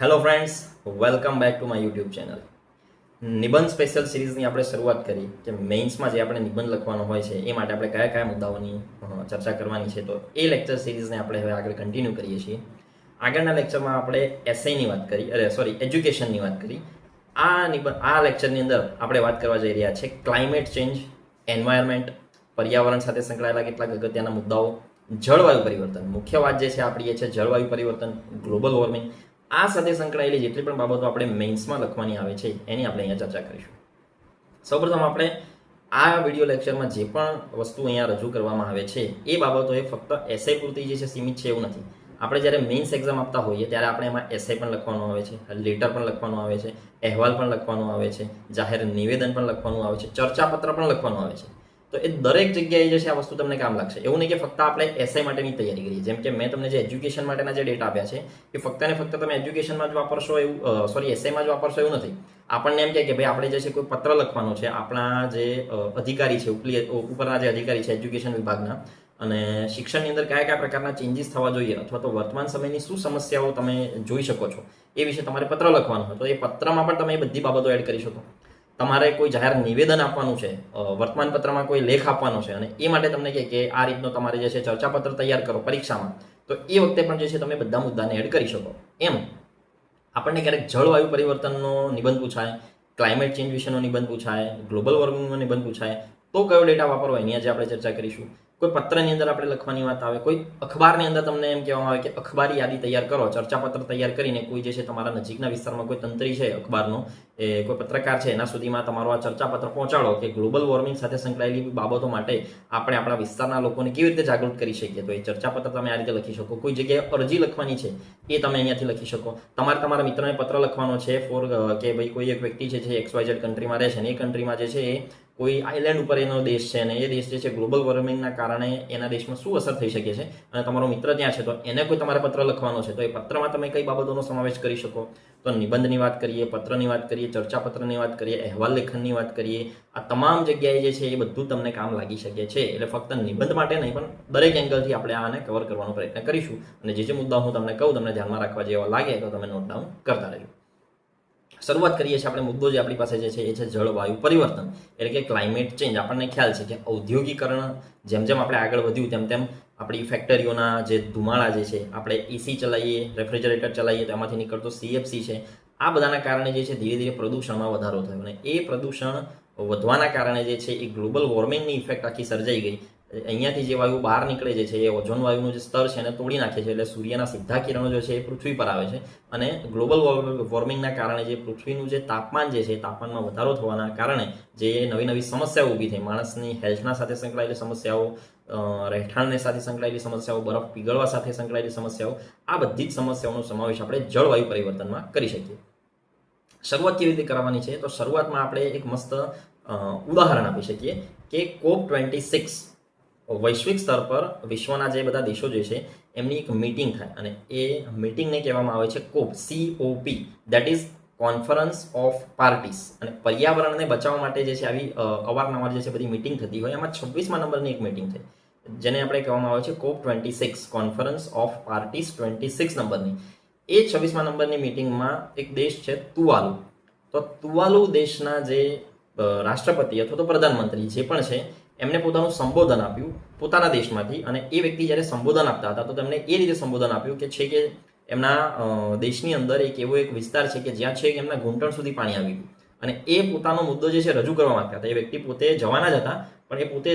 Hello friends, welcome back to my YouTube channel. નિબંધ special સિરીઝની આપણે શરૂઆત કરી કે મેઇન્સમાં જે આપણે નિબંધ લખવાનો હોય છે એ માટે આપણે કયા કયા મુદ્દાઓની ચર્ચા કરવાની છે. તો એ લેક્ચર સિરીઝને આપણે હવે આગળ કન્ટિન્યુ કરીએ છીએ. આગળના લેક્ચરમાં આપણે એસઆઈની વાત કરી, એજ્યુકેશનની વાત કરી. આ લેક્ચરની અંદર આપણે વાત કરવા જઈ રહ્યા છે ક્લાઇમેટ ચેન્જ, એન્વાયરમેન્ટ, પર્યાવરણ સાથે સંકળાયેલા કેટલાક અગત્યના મુદ્દાઓ, જળવાયુ પરિવર્તન. મુખ્ય વાત જે છે આપણી એ છે જળવાયુ પરિવર્તન, ગ્લોબલ વોર્મિંગ. આ સાથે સંકળાયેલી જેટલી પણ બાબતો આપણે મેઇન્સમાં લખવાની આવે છે એની આપણે અહીંયા ચર્ચા કરીશું. સૌપ્રથમ આપણે આ વિડીયો લેક્ચરમાં જે પણ વસ્તુ અહીંયા રજૂ કરવામાં આવે છે એ બાબતો એ ફક્ત એસઆઈ પૂરતી જે છે સીમિત છે એવું નથી. આપણે જ્યારે મેઇન્સ એક્ઝામ આપતા હોઈએ ત્યારે આપણે એમાં એસઆઈ પણ લખવાનું આવે છે, લેટર પણ લખવાનું આવે છે, અહેવાલ પણ લખવાનું આવે છે, જાહેર નિવેદન પણ લખવાનું આવે છે, ચર્ચાપત્ર પણ લખવાનું આવે છે. તો એ દરેક જગ્યાએ જે છે આ વસ્તુ તમને કામ લાગશે. એવું નહીં કે ફક્ત આપણે એસઆઈ માટેની તૈયારી કરીએ. જેમ કે મેં તમને જે એજ્યુકેશન માટેના જે ડેટા આપ્યા છે એ ફક્ત ને ફક્ત તમે એજ્યુકેશનમાં જ વાપરશો એવું એસઆઈમાં જ વાપરશો એવું નથી. આપણને એમ કહે કે ભાઈ આપણે જે છે કોઈ પત્ર લખવાનો છે, આપણા જે અધિકારી છે, ઉપરના જે અધિકારી છે એજ્યુકેશન વિભાગના, અને શિક્ષણની અંદર કયા કયા પ્રકારના ચેન્જીસ થવા જોઈએ અથવા તો વર્તમાન સમયની શું સમસ્યાઓ તમે જોઈ શકો છો એ વિશે તમારે પત્ર લખવાનો હોય તો એ પત્રમાં પણ તમે એ બધી બાબતો એડ કરી શકો. તમારે કોઈ જાહેર નિવેદન આપવાનું છે, વર્તમાન પત્રમાં કોઈ લેખ આપવાનો છે અને એ માટે તમને કહે કે આ રીતનો તમારે જે છે ચર્ચાપત્ર તૈયાર કરો પરીક્ષામાં, તો એ વખતે પણ જે છે તમે બધા મુદ્દાને એડ કરી શકો. એમ આપણને ક્યારેક જળવાયુ પરિવર્તનનો નિબંધ પૂછાય, ક્લાઇમેટ ચેન્જ વિશેનો નિબંધ પૂછાય, ગ્લોબલ વોર્મિંગનો નિબંધ પૂછાય, તો કયો ડેટા વાપરવો એની આજે આપણે ચર્ચા કરીશું. કોઈ પત્રની અંદર આપણે લખવાની વાત આવે, કોઈ અખબારની અંદર તમને એમ કહેવામાં આવે કે અખબારી યાદી તૈયાર કરો, ચર્ચાપત્ર તૈયાર કરીને કોઈ જે છે તમારા નજીકના વિસ્તારમાં કોઈ તંત્રી છે અખબારનો, એ કોઈ પત્રકાર છે એના સુધીમાં તમારો આ ચર્ચાપત્ર પહોંચાડો કે ગ્લોબલ વોર્મિંગ સાથે સંકળાયેલી બાબતો માટે આપણે આપણા વિસ્તારના લોકોને કેવી રીતે જાગૃત કરી શકીએ. તો એ ચર્ચાપત્ર તમે આ રીતે લખી શકો. કોઈ જગ્યાએ અરજી લખવાની છે એ તમે અહીંયાથી લખી શકો. તમારે તમારા મિત્રને પત્ર લખવાનો છે કે ભાઈ કોઈ એક વ્યક્તિ છે જે XYZ કન્ટ્રીમાં રહે છે અને એ કન્ટ્રીમાં જે છે એ કોઈ આઇલેન્ડ ઉપર એનો દેશ છે અને એ દેશ જે છે ગ્લોબલ વોર્મિંગના કારણે એના દેશમાં શું અસર થઈ શકે છે અને તમારો મિત્ર ત્યાં છે તો એને કોઈ તમારે પત્ર લખવાનો છે તો એ પત્રમાં તમે કઈ બાબતોનો સમાવેશ કરી શકો. તો નિબંધની વાત કરીએ, પત્રની વાત કરીએ, ચર્ચાપત્રની વાત કરીએ, અહેવાલ લેખનની વાત કરીએ, આ તમામ જગ્યાએ જે છે એ બધું તમને કામ લાગી શકે છે. એટલે ફક્ત નિબંધ માટે નહીં પણ દરેક એંગલથી આપણે આને કવર કરવાનો પ્રયત્ન કરીશું. અને જે મુદ્દા હું તમને કહું તમને ધ્યાનમાં રાખવા જેવા લાગે તો તમે નોટ ડાઉન કરતા રહેજો. શરૂઆત કરીએ છીએ આપણે. મુદ્દો જે આપણી પાસે જે છે એ છે જળવાયુ પરિવર્તન એટલે કે ક્લાઇમેટ ચેન્જ. આપણને ખ્યાલ છે કે ઔદ્યોગિકરણ જેમ જેમ આપણે આગળ વધ્યું તેમ તેમ આપણી ફેક્ટરીઓના જે ધુમાડા જે છે, આપણે એસી ચલાવીએ, રેફ્રિજરેટર ચલાવીએ તો એમાંથી નીકળતો CFC છે, આ બધાના કારણે જે છે ધીરે ધીરે પ્રદૂષણમાં વધારો થયો અને એ પ્રદૂષણ વધવાના કારણે જે છે એ ગ્લોબલ વોર્મિંગની ઇફેક્ટ આખી સર્જાઈ ગઈ. અહીંયાથી જે વાયુ બહાર નીકળે જે છે એ ઓઝોન વાયુનું જે સ્તર છે એને તોડી નાખે છે. એટલે સૂર્યના સીધા કિરણો જે છે એ પૃથ્વી પર આવે છે અને ગ્લોબલ વોર્મિંગના કારણે જે પૃથ્વીનું જે તાપમાન જે છે તાપમાનમાં વધારો થવાના કારણે જે નવી નવી સમસ્યાઓ ઊભી થઈ, માણસની હેલ્થના સાથે સંકળાયેલી સમસ્યાઓ, રહેઠાણને સાથે સંકળાયેલી સમસ્યાઓ, બરફ પીગળવા સાથે સંકળાયેલી સમસ્યાઓ, આ બધી જ સમસ્યાઓનો સમાવેશ આપણે જળવાયુ પરિવર્તનમાં કરી શકીએ. શરૂઆત કેવી રીતે કરવાની છે? તો શરૂઆતમાં આપણે એક મસ્ત ઉદાહરણ આપી શકીએ કે COP26 વૈશ્વિક સ્તર પર વિશ્વના જે બધા દેશો જે છે એમની એક મીટિંગ થાય અને એ મીટિંગને કહેવામાં આવે છે COP, that is conference of parties. અને પર્યાવરણને બચાવવા માટે જે છે આવી અવારનવાર જે છે બધી મીટિંગ થતી હોય. એમાં 26મા નંબરની એક મીટિંગ થઈ જેને આપણે કહેવામાં આવે છે COP26, કોન્ફરન્સ ઓફ પાર્ટીસ 26 નંબરની. એ 26મા નંબરની મીટિંગમાં એક દેશ છે તુવાલુ. તો તુવાલુ દેશના જે રાષ્ટ્રપતિ અથવા તો પ્રધાનમંત્રી જે પણ છે એમને પોતાનું સંબોધન આપ્યું પોતાના દેશમાંથી. અને એ વ્યક્તિ જ્યારે સંબોધન આપતા હતા તો તેમણે એ રીતે સંબોધન આપ્યું કે એમના દેશની અંદર એક એવો એક વિસ્તાર છે કે જ્યાં છે એમના ઘૂંટણ સુધી પાણી આવી ગયું અને એ પોતાનો મુદ્દો જે છે રજૂ કરવા માંગતા હતા. એ વ્યક્તિ પોતે જવાના જ હતા પણ એ પોતે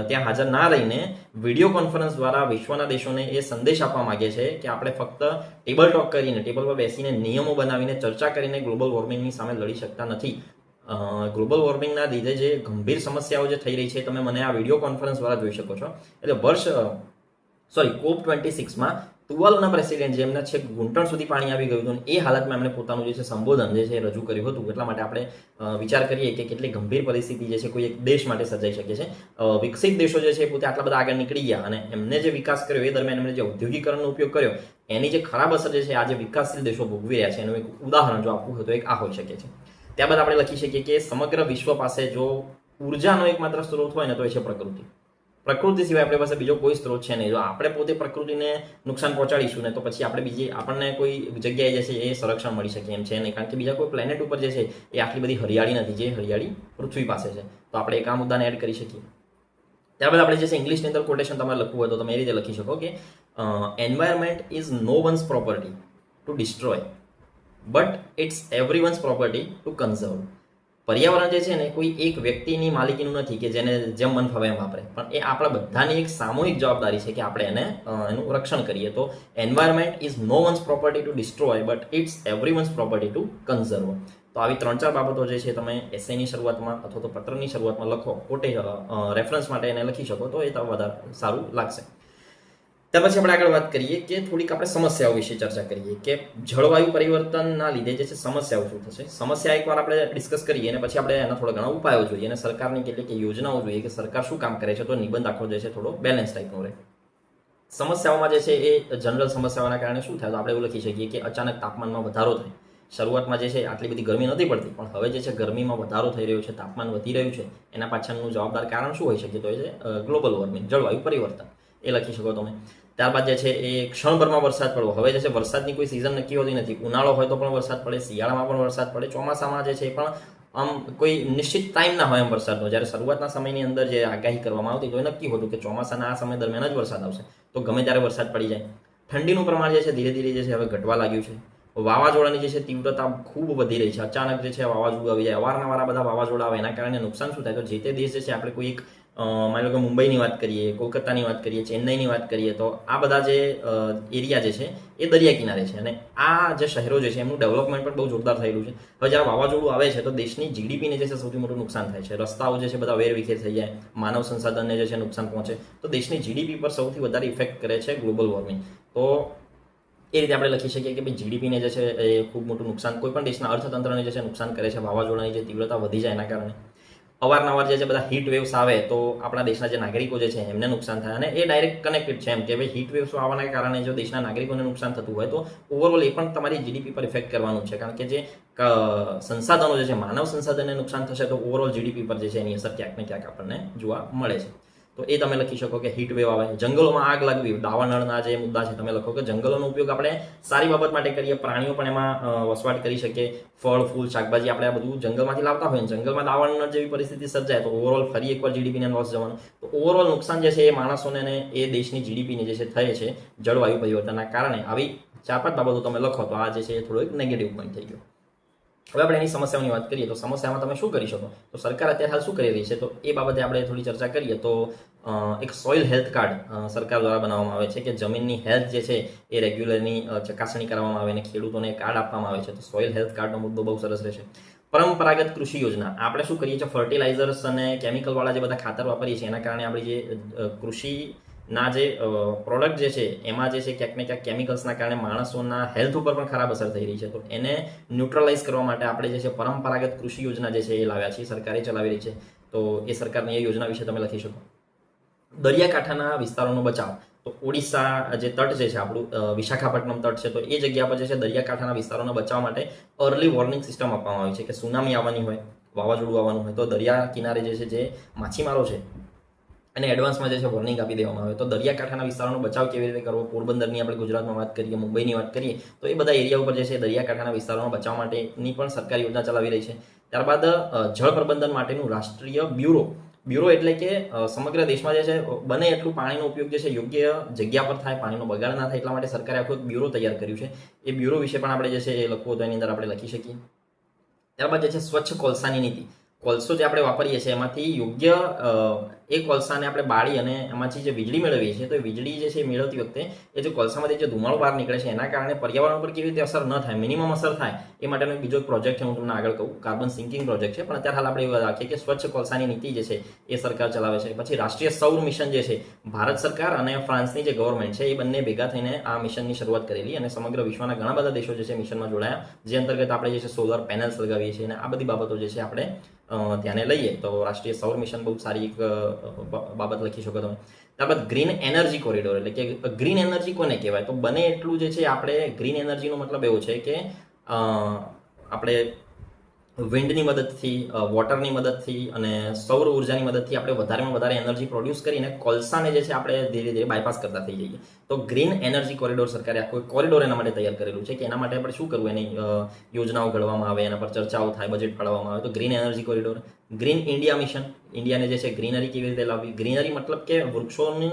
ત્યાં હાજર ના રહીને વિડીયો કોન્ફરન્સ દ્વારા વિશ્વના દેશોને એ સંદેશ આપવા માંગે છે કે આપણે ફક્ત ટેબલ ટોક કરીને, ટેબલ પર બેસીને નિયમો બનાવીને ચર્ચા કરીને ગ્લોબલ વોર્મિંગની સામે લડી શકતા નથી. ગ્લોબલ વોર્મિંગના લીધે જે ગંભીર સમસ્યાઓ જે થઈ રહી છે તમે મને આ વિડીયો કોન્ફરન્સ દ્વારા જોઈ શકો છો. એટલે COP26માં તુવાલુના પ્રેસિડેન્ટ જેમના છે ઘૂંટણ સુધી પાણી આવી ગયું હતું એ હાલતમાં એમણે પોતાનું જે છે સંબોધન જે છે રજૂ કર્યું હતું. એટલા માટે આપણે વિચાર કરીએ કે કેટલી ગંભીર પરિસ્થિતિ જે છે કોઈ એક દેશ માટે સર્જાઈ શકે છે. વિકસિત દેશો જે છે પોતે આટલા બધા આગળ નીકળી ગયા અને એમને જે વિકાસ કર્યો એ દરમિયાન એમણે જે ઔદ્યોગિકરણનો ઉપયોગ કર્યો એની જે ખરાબ અસર જે છે આજે વિકાસશીલ દેશો ભોગવી રહ્યા છે એનું એક ઉદાહરણ જો આપવું હોય તો એક આ હોઈ શકે છે. ત્યારબાદ આપણે લખી શકીએ કે સમગ્ર વિશ્વ પાસે જો ઉર્જાનો એકમાત્ર સ્ત્રોત હોય ને તો એ છે પ્રકૃતિ. પ્રકૃતિ સિવાય આપણી પાસે બીજો કોઈ સ્ત્રોત છે નહીં. જો આપણે પોતે પ્રકૃતિને નુકસાન પહોંચાડીશું ને તો પછી આપણે આપણને કોઈ જગ્યાએ જે છે એ સંરક્ષણ મળી શકે એમ છે નહીં, કારણ કે બીજા કોઈ પ્લેનેટ ઉપર જે છે એ આટલી બધી હરિયાળી નથી જે હરિયાળી પૃથ્વી પાસે છે. તો આપણે એક આ મુદ્દાને એડ કરી શકીએ. ત્યારબાદ આપણે જે છે ઇંગ્લિશની અંદર કોટેશન તમારે લખવું હોય તો તમે એ રીતે લખી શકો કે environment is no one's property to destroy but it's every one's property to conserve. પર્યાવરણ જે છે ને કોઈ એક વ્યક્તિની માલિકીનું નથી કે જેને જેમ મન ફાવે એમ વાપરે, પણ એ આપણા બધાની એક સામૂહિક જવાબદારી છે કે આપણે એનું રક્ષણ કરીએ. તો environment is no one's property to destroy but it's every one's property to conserve. તો આવી 3-4 બાબતો જે છે તમે એસેની શરૂઆતમાં અથવા તો પત્રની શરૂઆતમાં લખો, રેફરન્સ માટે એને લખી શકો તો એ વધારે સારું લાગશે. ત્યાર પછી આપણે આગળ વાત કરીએ કે થોડીક આપણે સમસ્યાઓ વિશે ચર્ચા કરીએ કે જળવાયુ પરિવર્તનના લીધે જે છે સમસ્યાઓ શું થશે. સમસ્યા એકવાર આપણે ડિસ્કસ કરીએ અને પછી આપણે એના થોડા ઘણા ઉપાયો જોઈએ અને સરકારની કેટલીક યોજનાઓ જોઈએ કે સરકાર શું કામ કરે છે, તો નિબંધ આખો જે છે થોડો બેલેન્સ ટાઈપનો રહે. સમસ્યાઓમાં જે છે એ જનરલ સમસ્યાઓના કારણે શું થાય તો આપણે એવું લખી શકીએ કે અચાનક તાપમાનમાં વધારો થાય. શરૂઆતમાં જે છે આટલી બધી ગરમી નથી પડતી, પણ હવે જે છે ગરમીમાં વધારો થઈ રહ્યો છે, તાપમાન વધી રહ્યું છે, એના પાછળનું જવાબદાર કારણ શું હોઈ શકે તો એ છે ગ્લોબલ વોર્મિંગ, જળવાયુ પરિવર્તન. એ લખી શકો તમે. ત્યારબાદ જે છે એ ક્ષણભરમાં વરસાદ પડવો. હવે જે છે વરસાદની કોઈ સિઝન નક્કી હોતી નથી. ઉનાળો હોય તો પણ વરસાદ પડે, શિયાળામાં પણ વરસાદ પડે, ચોમાસામાં જે છે પણ આમ કોઈ નિશ્ચિત ટાઈમ ના હોય એમ વરસાદનો. જ્યારે શરૂઆતના સમયની અંદર જે આગાહી કરવામાં આવતી તો એ નક્કી હતું કે ચોમાસાના આ સમય દરમિયાન જ વરસાદ આવશે, તો ગમે ત્યારે વરસાદ પડી જાય. ઠંડીનું પ્રમાણ જે છે ધીરે ધીરે જે છે હવે ઘટવા લાગ્યું છે. વાવાઝોડાની જે છે તીવ્રતા ખૂબ વધી રહી છે. અચાનક જે છે વાવાઝોડું આવી જાય, અવારનવાર આ બધા વાવાઝોડા આવે, એના કારણે નુકસાન શું થાય તો જે તે દેશ જે છે આપણે કોઈ એક માની લો કે મુંબઈની વાત કરીએ, કોલકાતાની વાત કરીએ, ચેન્નઈની વાત કરીએ, તો આ બધા જે એરિયા જે છે એ દરિયા કિનારે છે અને આ જે શહેરો જે છે એમનું ડેવલપમેન્ટ પણ બહુ જોરદાર થયેલું છે. હવે જ્યારે વાવાઝોડું આવે છે તો દેશની જીડીપીને જે છે સૌથી મોટું નુકસાન થાય છે. રસ્તાઓ જે છે બધા વેરવિખેર થઈ જાય, માનવ સંસાધનને જે છે નુકસાન પહોંચે, તો દેશની જીડીપી પર સૌથી વધારે ઇફેક્ટ કરે છે ગ્લોબલ વોર્મિંગ. તો એ રીતે આપણે લખી શકીએ કે ભાઈ જીડીપીને જે છે એ ખૂબ મોટું નુકસાન, કોઈ પણ દેશના અર્થતંત્રને જે છે નુકસાન કરે છે વાવાઝોડાની જે તીવ્રતા વધી જાય એના કારણે. અવારનવાર જે છે બધા હીટ વેવ્સ આવે તો આપણા દેશના જે નાગરિકો જે છે એમને નુકસાન થાય અને એ ડાયરેક્ટ કનેક્ટેડ છે એમ કે ભાઈ હીટ વેવ્સ આવવાના કારણે જો દેશના નાગરિકોને નુકસાન થતું હોય તો ઓવરઓલ એ પણ તમારી જીડીપી પર ઇફેક્ટ કરવાનું છે, કારણ કે જે સંસાધનો જે છે માનવ સંસાધનને નુકસાન થશે તો ઓવરઓલ જીડીપી પર જે છે એની અસર ક્યાંક ને ક્યાંક આપણને જોવા મળે છે. તો એ તમે લખી શકો કે હીટ વેવ આવે. જંગલોમાં આગ લાગવી, દાવાનળના જે મુદ્દા છે તમે લખો કે જંગલોનો ઉપયોગ આપણે સારી બાબત માટે કરીએ, પ્રાણીઓ પણ એમાં વસવાટ કરી શકીએ, ફળ ફૂલ શાકભાજી આપણે આ બધું જંગલમાંથી લાવતા હોય ને જંગલમાં દાવાનળ જેવી પરિસ્થિતિ સર્જાય તો ઓવરઓલ ફરી એકવાર જીડીપીને લોસ જવાનું. તો ઓવરઓલ નુકસાન જે છે એ માણસોને ને એ દેશની જીડીપીને જે છે થાય છે જળવાયુ પરિવર્તનના કારણે. આવી 4-5 બાબતો તમે લખો તો આ જે છે એ થોડો એક નેગેટિવ પોઈન્ટ થઈ ગયો. હવે આપણે એની સમસ્યાઓની વાત કરીએ તો સમસ્યામાં તમે શું કરી શકો તો સરકાર અત્યારે હાલ શું કરી રહી છે તો એ બાબતે આપણે થોડી ચર્ચા કરીએ. તો એક સોઇલ હેલ્થ કાર્ડ સરકાર દ્વારા બનાવવામાં આવે છે કે જમીનની હેલ્થ જે છે એ રેગ્યુલરની ચકાસણી કરવામાં આવે અને ખેડૂતોને કાર્ડ આપવામાં આવે છે. તો સોઇલ હેલ્થ કાર્ડનો મુદ્દો બહુ સરસ રહેશે. પરંપરાગત કૃષિ યોજના, આપણે શું કરીએ છીએ ફર્ટિલાઇઝર્સ અને કેમિકલવાળા જે બધા ખાતર વાપરીએ છીએ એના કારણે આપણી જે કૃષિના જે પ્રોડક્ટ જે છે એમાં જે છે ક્યાંક ને ક્યાંક કેમિકલ્સના કારણે માણસોના હેલ્થ ઉપર પણ ખરાબ અસર થઈ રહી છે. તો એને ન્યુટ્રલાઇઝ કરવા માટે આપણે જે છે પરંપરાગત કૃષિ યોજના જે છે એ લાવ્યા છીએ, સરકારે ચલાવી રહી છે. તો એ સરકારની એ યોજના વિશે તમે લખી શકો. દરિયાકાંઠાના વિસ્તારોનો બચાવ, તો ઓડિશા જે તટ જે છે આપણું વિશાખાપટ્ટનમ તટ છે તો એ જગ્યા પર જે છે દરિયાકાંઠાના વિસ્તારોને બચાવવા માટે અર્લી વોર્નિંગ સિસ્ટમ આપવામાં આવી છે કે સુનામી આવવાની હોય, વાવાઝોડું આવવાનું હોય તો દરિયા કિનારે જે છે જે માછીમારો છે અને એડવાન્સમાં જે છે વોર્નિંગ આપી દેવામાં આવે. તો દરિયાકાંઠાના વિસ્તારોનો બચાવ કેવી રીતે કરવો, પોરબંદરની આપણે ગુજરાતમાં વાત કરીએ, મુંબઈની વાત કરીએ તો એ બધા એરિયા ઉપર જે છે દરિયાકાંઠાના વિસ્તારોનો બચાવ માટેની પણ સરકાર યોજના ચલાવી રહી છે. ત્યારબાદ જળ પ્રબંધન માટેનું રાષ્ટ્રીય બ્યુરો એટલે કે સમગ્ર દેશમાં જે છે બને એટલું પાણીનો ઉપયોગ જે છે યોગ્ય જગ્યા પર થાય, પાણીનો બગાડ ના થાય એટલા માટે સરકારે આખું એક બ્યુરો તૈયાર કર્યું છે. એ બ્યુરો વિશે પણ આપણે જે છે એ લખવું તો એની અંદર આપણે લખી શકીએ. ત્યારબાદ જે છે સ્વચ્છ કોલસાની નીતિ, કોલસો જે આપણે વાપરીએ છીએ એમાંથી યોગ્ય એ કોલસાને આપણે બાળી અને એમાંથી જે વીજળી મેળવીએ છીએ તો એ વીજળી જે છે એ મેળવતી વખતે એ જે કોલસામાંથી જે ધુમાડો બહાર નીકળે છે એના કારણે પર્યાવરણ પર કેવી રીતે અસર ન થાય, મિનિમમ અસર થાય એ માટેનો એક બીજો પ્રોજેક્ટ છે, હું તમને આગળ કહું, કાર્બન સિંકિંગ પ્રોજેક્ટ છે. પણ અત્યારે હાલ આપણે એવું રાખીએ કે સ્વચ્છ કોલસાની નીતિ જે છે એ સરકાર ચલાવે છે. પછી રાષ્ટ્રીય સૌર મિશન જે છે ભારત સરકાર અને ફ્રાન્સની જે ગવર્મેન્ટ છે એ બંને ભેગા થઈને આ મિશનની શરૂઆત કરેલી અને સમગ્ર વિશ્વના ઘણા બધા દેશો જે છે મિશનમાં જોડાયા, જે અંતર્ગત આપણે જે છે સોલર પેનલ્સ લગાવીએ છીએ અને આ બધી બાબતો જે છે આપણે ધ્યાને લઈએ. તો રાષ્ટ્રીય સૌર મિશન બહુ સારી એક બાબત લખી શકો તમે. ત્યારબાદ ગ્રીન એનર્જી કોરિડોર, એટલે કે ગ્રીન એનર્જી કોને કહેવાય તો બને એટલું જે છે આપણે ગ્રીન એનર્જીનો મતલબ એવો છે કે આપણે વિન્ડની મદદથી, વોટરની મદદથી અને સૌર ઉર્જાની મદદથી આપણે વધારેમાં વધારે એનર્જી પ્રોડ્યુસ કરીને કોલસાને જે છે આપણે ધીરે ધીરે બાયપાસ કરતા થઈ જઈએ. તો ગ્રીન એનર્જી કોરિડોર સરકારે આખો કોરિડોર એના માટે તૈયાર કરેલું છે કે એના માટે આપણે શું કરવું, એની યોજનાઓ ઘડવામાં આવે, એના પર ચર્ચાઓ થાય, બજેટ ફાળવવામાં આવે. તો green energy corridor, green India mission, ઇન્ડિયાને જે છે ગ્રીનરી કેવી રીતે લાવવી. ગ્રીનરી મતલબ કે વૃક્ષોની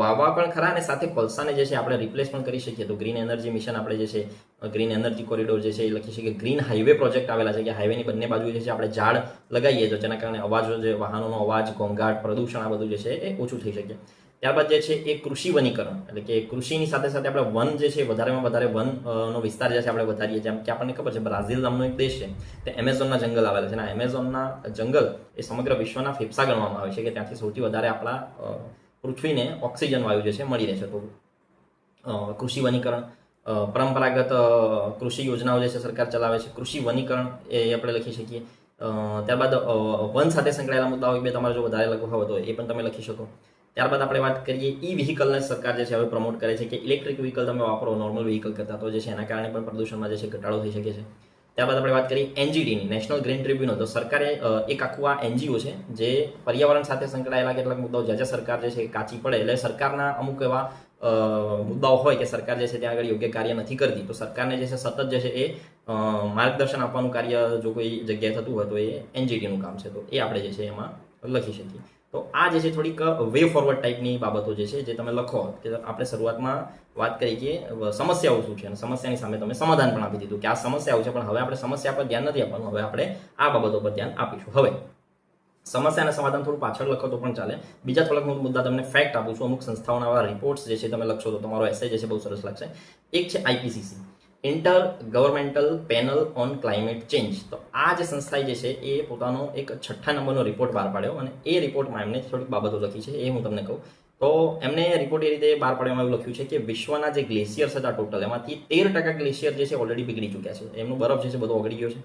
વાવવા પણ ખરા અને સાથે કોલસાને જે છે આપણે રિપ્લેસ પણ કરી શકીએ. તો ગ્રીન એનર્જી મિશન આપણે જે છે ગ્રીન એનર્જી કોરિડોર જે છે એ લખી શકીએ. ગ્રીન હાઈવે પ્રોજેક્ટ આવેલા છે કે હાઈવેની બંને બાજુ જે છે આપણે ઝાડ લગાવીએ તો જેના કારણે અવાજો, જે વાહનોનો અવાજ, ઘોંઘાટ, પ્રદૂષણ આ બધું જે છે એ ઓછું થઈ શકે. ત્યારબાદ જે છે એ કૃષિ વનીકરણ, એટલે કે કૃષિની સાથે સાથે આપણે વન જે છે વધારેમાં વધારે વનનો વિસ્તાર જે છે આપણે વધારીએ. જેમ કે આપણને ખબર છે બ્રાઝિલ નામનો એક દેશ છે, તે એમેઝોનના જંગલ આવેલા છે અને એમેઝોનના જંગલ એ સમગ્ર વિશ્વના ફેફસા ગણવામાં આવે છે કે ત્યાંથી સૌથી વધારે આપણા પૃથ્વીને ઓક્સિજન વાયુ જે છે મળી રહે છે. તો કૃષિ વનીકરણ, પરંપરાગત કૃષિ યોજનાઓ જે છે સરકાર ચલાવે છે. કૃષિ વનીકરણ એ આપણે લખી શકીએ. ત્યારબાદ વન સાથે સંકળાયેલા મુદ્દાઓ બે તમારે જો વધારે લખવા હોય તો એ પણ તમે લખી શકો. ત્યારબાદ આપણે વાત કરીએ ઈ વ્હીકલને સરકાર જે છે હવે પ્રમોટ કરે છે કે ઇલેક્ટ્રિક વ્હીકલ તમે વાપરો નોર્મલ વ્હીકલ કરતા, તો જે છે એના કારણે પણ પ્રદૂષણમાં જે છે ઘટાડો થઈ શકે છે. ત્યારબાદ આપણે વાત કરીએ એનજીટીની, નેશનલ ગ્રીન ટ્રિબ્યુનલ. તો સરકારે એક આખું આ એનજીઓ છે જે પર્યાવરણ સાથે સંકળાયેલા કેટલાક મુદ્દાઓ જ્યાં સરકાર જે છે કાચી પડે, એટલે સરકારના અમુક એવા મુદ્દાઓ હોય કે સરકાર જે છે ત્યાં આગળ યોગ્ય કાર્ય નથી કરતી, તો સરકારને જે છે સતત જે છે એ માર્ગદર્શન આપવાનું કાર્ય જો કોઈ જગ્યાએ થતું હોય તો એ એનજીટીનું કામ છે. તો એ આપણે જે છે એમાં લખી શકીએ. તો આ જે છે થોડીક વે ફોરવર્ડ ટાઈપની બાબતો જે છે જે તમે લખો, કે આપણે શરૂઆતમાં વાત કરી કે સમસ્યાઓ શું છે અને સમસ્યાની સામે તમે સમાધાન પણ આપી દીધું કે આ સમસ્યાઓ છે, પણ હવે આપણે સમસ્યા પર ધ્યાન નથી આપવાનું, હવે આપણે આ બાબતો પર ધ્યાન આપીશું. હવે સમસ્યા અને સમાધાન થોડું પાછળ લખો તો પણ ચાલે. બીજા થોડાક મુદ્દા તમને ફેક્ટ આપું છું. અમુક સંસ્થાઓના આવા રિપોર્ટ્સ જે છે તમે લખશો તો તમારો એસે જે છે બહુ સરસ લાગશે. એક છે IPCC, inter governmental panel on climate change. તો આ જે સંસ્થાએ જે છે એ પોતાનો એક 6ઠ્ઠા નંબરનો રિપોર્ટ બહાર પાડ્યો અને એ રિપોર્ટમાં એમને થોડીક બાબતો લખી છે, એ હું તમને કહું. તો એમને રિપોર્ટ એ રીતે બહાર પાડવામાં એવું લખ્યું છે કે વિશ્વના જે ગ્લેશિયર્સ હતા ટોટલ, એમાંથી 13% ગ્લેશિયર જે છે ઓલરેડી પીગળી ચૂક્યા છે. એમનો બરફ જે છે બધો ઓગળી ગયો છે.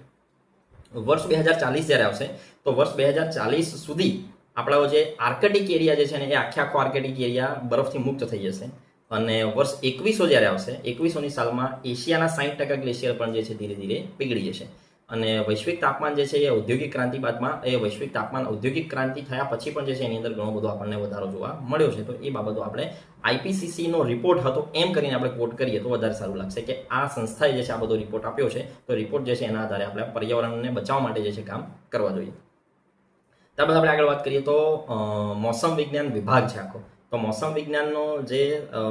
વર્ષ 2040 જ્યારે આવશે તો વર્ષ 2040 સુધી આપણા જે આર્કટિક એરિયા જે છે ને એ આખો આર્કટિક એરિયા બરફથી મુક્ત થઈ જશે. અને વર્ષ 2100 જ્યારે આવશે, 2100ની સાલમાં એશિયાના 60% ગ્લેશિયર પણ જે છે ધીરે ધીરે પીગળી જશે. અને વૈશ્વિક તાપમાન જે છે એ ઔદ્યોગિક ક્રાંતિ બાદમાં, એ વૈશ્વિક તાપમાન ઔદ્યોગિક ક્રાંતિ થયા પછી પણ જે છે એની અંદર ઘણો બધો આપણને વધારો જોવા મળ્યો છે. તો એ બાબતો આપણે આઈપીસીસીનો રિપોર્ટ હતો એમ કરીને આપણે કોટ કરીએ તો વધારે સારું લાગશે કે આ સંસ્થાએ જે છે આ બધો રિપોર્ટ આપ્યો છે, તો રિપોર્ટ જે છે એના આધારે આપણે પર્યાવરણને બચાવવા માટે જે છે કામ કરવા જોઈએ. ત્યારબાદ આપણે આગળ વાત કરીએ તો મોસમ વિજ્ઞાન વિભાગ છે આખો. તો મોસમ વિજ્ઞાનનો જે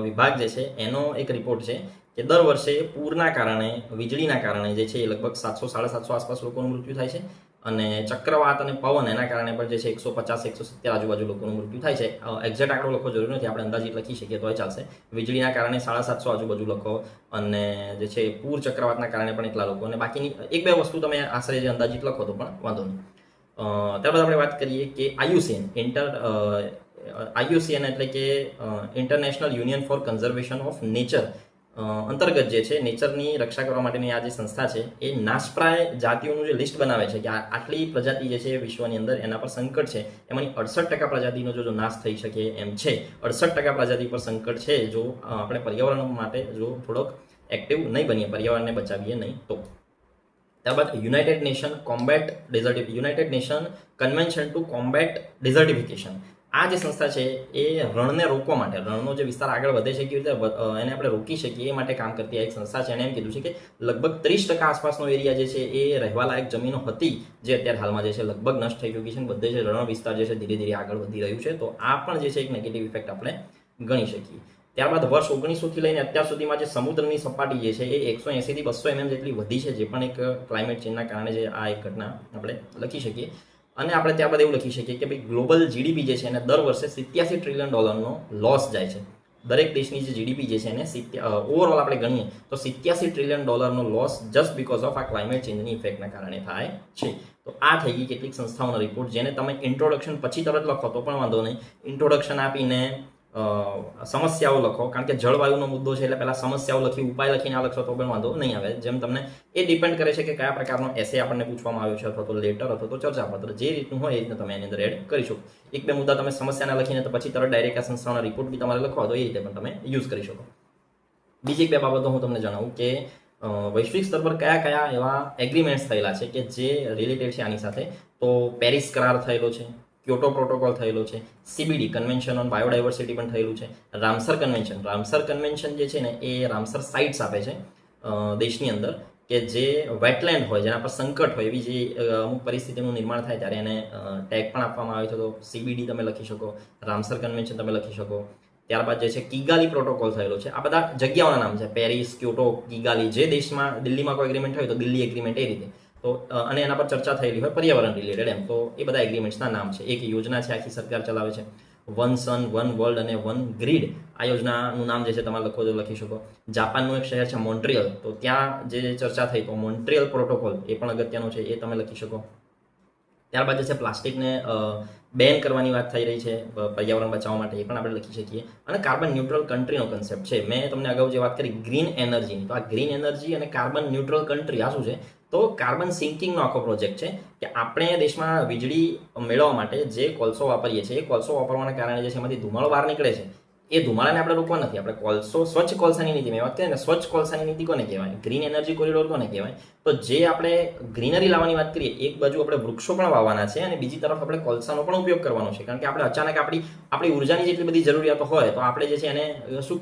વિભાગ જે છે એનો એક રિપોર્ટ છે કે દર વર્ષે પૂરના કારણે, વીજળીના કારણે જે છે એ લગભગ 700-750 આસપાસ લોકોનું મૃત્યુ થાય છે. અને ચક્રવાત અને પવન એના કારણે પણ જે છે 150-170 આજુબાજુ લોકોનું મૃત્યુ થાય છે. એક્ઝેક્ટ આંકડો લખવો જરૂરી નથી, આપણે અંદાજિત લખી શકીએ તોય ચાલશે. વીજળીના કારણે 750 આજુબાજુ લખો અને જે છે પૂર ચક્રવાતના કારણે પણ એટલા લોકો, અને બાકીની એક બે વસ્તુ તમે આશરે જે અંદાજિત લખો તો પણ વાંધો નહીં. ત્યારબાદ આપણે વાત કરીએ કે આઈયુસીએન એટલે કે international union for conservation of nature અંતર્ગત જે છે નેચરની રક્ષા કરવા માટેની આ જે સંસ્થા છે એ નાશપ્રાય જાતિઓનું જે લિસ્ટ બનાવે છે કે આટલી પ્રજાતિ જે છે વિશ્વની અંદર એના પર સંકટ છે, એમાંની 68% પ્રજાતિનો જો નાશ થઈ શકે એમ છે. 68% પ્રજાતિ પર સંકટ છે જો આપણે પર્યાવરણ માટે જો થોડોક એક્ટિવ નહીં બનીએ, પર્યાવરણને બચાવીએ નહીં તો. ત્યારબાદ united nation convention to combat desertification. આ જે સંસ્થા છે એ રણને રોકવા માટે, રણનો જે વિસ્તાર આગળ વધે છે કેવી રીતે એને આપણે રોકી શકીએ એ માટે કામ કરતી આ એક સંસ્થા છે. એને એમ કીધું છે કે લગભગ 30% આસપાસનો એરિયા જે છે એ રહેવાલાયક જમીનો હતી જે અત્યારે હાલમાં જે છે લગભગ નષ્ટ થઈ ચૂકી છે. બધે જે રણ વિસ્તાર જે છે ધીરે ધીરે આગળ વધી રહ્યું છે. તો આ પણ જે છે એક નેગેટિવ ઇફેક્ટ આપણે ગણી શકીએ. ત્યારબાદ વર્ષ 1900થી લઈને અત્યાર સુધીમાં જે સમુદ્રની સપાટી જે છે એ 180 થી 200 mm જેટલી વધી છે, જે પણ એક ક્લાઇમેટ ચેન્જના કારણે જે આ એક ઘટના આપણે લખી શકીએ. અને આપણે ત્યારબાદ એવું લખી શકીએ કે ભાઈ ગ્લોબલ જીડીપી જે છે એને દર વર્ષે $87 ટ્રિલિયન લોસ જાય છે. દરેક દેશની જે જીડીપી જે છે એને ઓવરઓલ આપણે ગણીએ તો $87 trillion loss just because of આ ક્લાઇમેટ ચેન્જની ઇફેક્ટના કારણે થાય છે. તો આ થઈ ગઈ કેટલીક સંસ્થાઓનો રિપોર્ટ, જેને તમે ઇન્ટ્રોડક્શન પછી તરત લખો તો પણ વાંધો નહીં. ઇન્ટ્રોડક્શન આપીને સમસ્યાઓ લખો, કારણ કે જળવાયુનો મુદ્દો છે એટલે પહેલા સમસ્યાઓ લખી, ઉપાય લખીને આ લખશો તો પણ વાંધો નહીં આવે. જેમ તમને એ ડિપેન્ડ કરે છે કે કયા પ્રકારનો એસે આપણને પૂછવામાં આવ્યો છે, અથવા તો લેટર અથવા તો ચર્ચાપત્ર, જે રીતનું હોય એ રીતનું તમે એની અંદર એડ કરી શકો. એક બે મુદ્દા તમે સમસ્યાના લખીને તો પછી તરત ડાયરેક્ટ આ સંસ્થાઓના રિપોર્ટ બી તમારે લખવા તો એ રીતે પણ તમે યુઝ કરી શકો. બીજી એક બે બાબતો હું તમને જણાવું કે વૈશ્વિક સ્તર પર કયા કયા એવા એગ્રીમેન્ટ્સ થયેલા છે કે જે રિલેટેડ છે આની સાથે? તો પેરિસ કરાર થયેલો છે, ક્યોટો પ્રોટોકોલ થયેલો છે, CBD કન્વેન્શન ઓન બાયોડાયવર્સિટી પણ થયેલું છે, રામસર કન્વેન્શન જે છે ને એ રામસર સાઇટ્સ આપે છે દેશની અંદર કે જે વેટલેન્ડ હોય, જેના પર સંકટ હોય, એવી જે અમુક પરિસ્થિતિનું નિર્માણ થાય ત્યારે એને ટેગ પણ આપવામાં આવે છે. તો CBD તમે લખી શકો, રામસર કન્વેન્શન તમે લખી શકો. ત્યારબાદ જે છે કિગાલી પ્રોટોકોલ થયેલો છે. આ બધા જગ્યાઓના નામ છે, પેરિસ, ક્યોટો, કિગાલી. જે દેશમાં દિલ્હીમાં કોઈ એગ્રીમેન્ટ હોય તો દિલ્હી એગ્રીમેન્ટ, એ રીતે. તો અને એના પર ચર્ચા થયેલી હોય પર્યાવરણ રિલેટેડ એમ. તો એ બધા એગ્રીમેન્ટ્સના નામ છે. એક યોજના છે, આખી સરકાર ચલાવે છે, વન સન, વન વર્લ્ડ અને વન ગ્રીડ. આ યોજનાનું નામ જે છે તમારે લખો તો લખી શકો. જાપાનનું એક શહેર છે મોન્ટ્રિયલ, તો ત્યાં જે ચર્ચા થઈ તો મોન્ટ્રિયલ પ્રોટોકોલ એ પણ અગત્યનો છે, એ તમે લખી શકો. ત્યારબાદ જે છે પ્લાસ્ટિકને બેન કરવાની વાત થઈ રહી છે પર્યાવરણ બચાવવા માટે, એ પણ આપણે લખી શકીએ. અને કાર્બન ન્યુટ્રલ કન્ટ્રીનો કન્સેપ્ટ છે. મેં તમને અગાઉ જે વાત કરી ગ્રીન એનર્જીની, તો આ ગ્રીન એનર્જી અને કાર્બન ન્યુટ્રલ કન્ટ્રી આ શું છે? તો કાર્બન સિંકિંગનો આખો પ્રોજેક્ટ છે કે આપણે દેશમાં વીજળી મેળવવા માટે જે કોલસો વાપરીએ છીએ, એ કોલસો વાપરવાના કારણે જે છે એમાંથી ધુમાડો બહાર નીકળે છે, એ ધુમાડાને આપણે રોકવા નથી. આપણે કોલસો, સ્વચ્છ કોલસાની નીતિ, મેં વાત કરીએ ને, સ્વચ્છ કોલસાની નીતિ કોને કહેવાય? ગ્રીન એનર્જી કોરિડોર કોને કહેવાય? તો જે આપણે ગ્રીનરી લાવવાની વાત કરીએ, એક બાજુ આપણે વૃક્ષો પણ વાવવાના છે અને બીજી તરફ આપણે કોલસાનો પણ ઉપયોગ કરવાનો છે. કારણ કે આપણે અચાનક આપણી ઉર્જાની જેટલી બધી જરૂરિયાતો હોય તો આપણે જે છે એને શું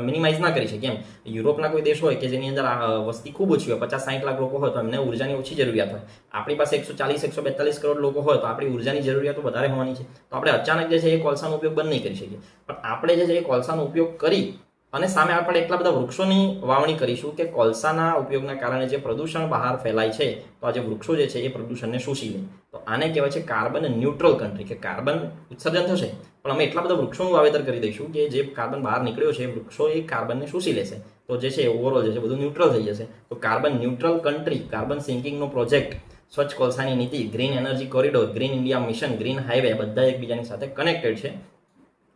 મિનિમાઇઝ ના કરી શકીએ એમ. યુરોપના કોઈ દેશ હોય કે જેની અંદર વસ્તી ખૂબ ઓછી હોય, 50-60 લાખ લોકો હોય, તો એમને ઉર્જાની ઓછી જરૂરિયાત હોય. આપણી પાસે 140-142 કરોડ લોકો હોય તો આપણી ઉર્જાની જરૂરિયાતો વધારે હોવાની છે. તો આપણે અચાનક જે છે એ કોલસાનો ઉપયોગ બંધ નહીં કરી શકીએ. પણ આપણે જે છે એ કોલસાનો ઉપયોગ કરી અને સામે આપણે એટલા બધા વૃક્ષોની વાવણી કરીશું કે કોલસાના ઉપયોગના કારણે જે પ્રદૂષણ બહાર ફેલાય છે, તો આ જે વૃક્ષો જે છે એ પ્રદૂષણને શોષી લે. તો આને કહેવાય છે કાર્બન ન્યુટ્રલ કન્ટ્રી, કે કાર્બન ઉત્સર્જન થશે પણ અમે એટલા બધા વૃક્ષોનું વાવેતર કરી દઈશું કે જે કાર્બન બહાર નીકળ્યો છે એ વૃક્ષો એ કાર્બનને શોષી લેશે. તો જે છે ઓવરઓલ જે છે બધું ન્યુટ્રલ થઈ જશે. તો કાર્બન ન્યુટ્રલ કન્ટ્રી, કાર્બન સિંકિંગનો પ્રોજેક્ટ, સ્વચ્છ કોલસાની નીતિ, green energy corridor, green India mission, green highway, બધા એકબીજાની સાથે કનેક્ટેડ છે.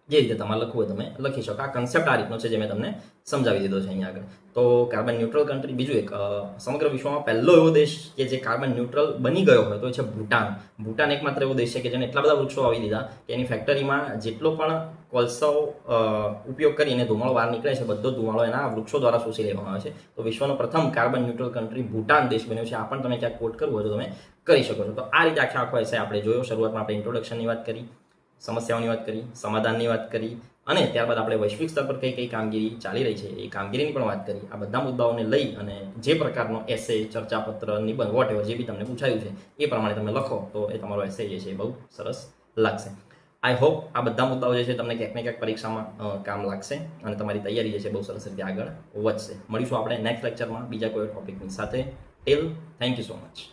જે રીતે તમારે લખવું હોય તમે લખી શકો. આ કન્સેપ્ટ આ રીતનો છે જે મેં તમને સમજાવી દીધો છે અહીંયા આગળ. તો કાર્બન ન્યુટ્રલ કન્ટ્રી. બીજું એક સમગ્ર વિશ્વમાં પહેલો એવો દેશ કે જે કાર્બન ન્યુટ્રલ બની ગયો હોય તો એ છે ભૂટાન. ભૂટાન એકમાત્ર એવો દેશ છે કે જેને એટલા બધા વૃક્ષો વાવી દીધા કે એની ફેક્ટરીમાં જેટલો પણ કોલસો ઉપયોગ કરીને ધુમાડો બહાર નીકળે છે, બધો ધુમાડો એના વૃક્ષો દ્વારા શોષી લેવામાં આવે છે. તો વિશ્વનો પ્રથમ કાર્બન ન્યુટ્રલ કન્ટ્રી ભૂટાન દેશ બન્યો છે. આ પણ તમે ક્યાંક કોટ કરવું હોય તો તમે કરી શકો છો. તો આ રીતે આખો એસે આપણે જોયો. શરૂઆતમાં આપણે ઇન્ટ્રોડક્શનની વાત કરી, સમસ્યાઓની વાત કરી, સમાધાનની વાત કરી અને ત્યારબાદ આપણે વૈશ્વિક સ્તર પર કઈ કઈ કામગીરી ચાલી રહી છે એ કામગીરીની પણ વાત કરી. આ બધા મુદ્દાઓને લઈ અને જે પ્રકારનો એસે, ચર્ચાપત્ર, નિબંધ, વોટ જે બી તમને પૂછાયું છે એ પ્રમાણે તમે લખો તો એ તમારો એસે જે છે એ બહુ સરસ લાગશે. આઈ હોપ આ બધા મુદ્દાઓ જે છે તમને ક્યાંક ને ક્યાંક પરીક્ષામાં કામ લાગશે અને તમારી તૈયારી જે છે બહુ સરસ રીતે આગળ વધશે. મળીશું આપણે નેક્સ્ટ લેક્ચરમાં બીજા કોઈ ટોપિકની સાથે. Till, thank you so much.